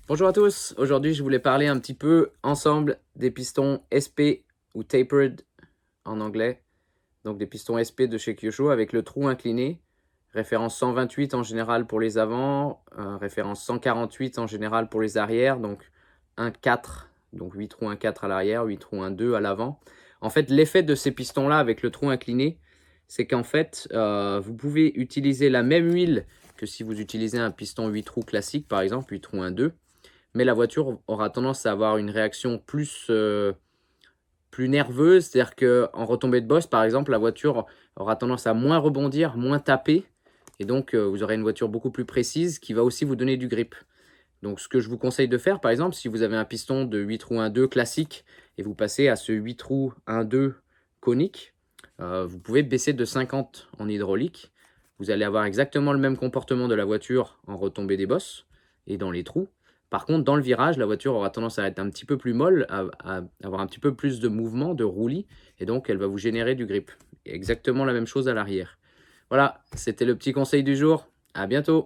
Bonjour à tous, aujourd'hui je voulais parler un petit peu ensemble des pistons SP ou tapered en anglais, donc des pistons SP de chez Kyosho avec le trou incliné, référence 128 en général pour les avants, référence 148 en général pour les arrières, donc 1,4, donc 8 trous 1,4 à l'arrière, 8 trous 1,2 à l'avant. En fait, l'effet de ces pistons-là avec le trou incliné, c'est qu'en fait, vous pouvez utiliser la même huile que si vous utilisez un piston 8 trous classique, par exemple, 8 trous 1,2. Mais la voiture aura tendance à avoir une réaction plus nerveuse, c'est-à-dire qu'en retombée de bosse, par exemple, la voiture aura tendance à moins rebondir, moins taper, et donc vous aurez une voiture beaucoup plus précise qui va aussi vous donner du grip. Donc ce que je vous conseille de faire, par exemple, si vous avez un piston de 8 trous 1,2 classique, et vous passez à ce 8 trous 1,2 conique, vous pouvez baisser de 50 en hydraulique. Vous allez avoir exactement le même comportement de la voiture en retombée des bosses et dans les trous. Par contre, dans le virage, la voiture aura tendance à être un petit peu plus molle, à avoir un petit peu plus de mouvement, de roulis, et donc elle va vous générer du grip. Et exactement la même chose à l'arrière. Voilà, c'était le petit conseil du jour. À bientôt!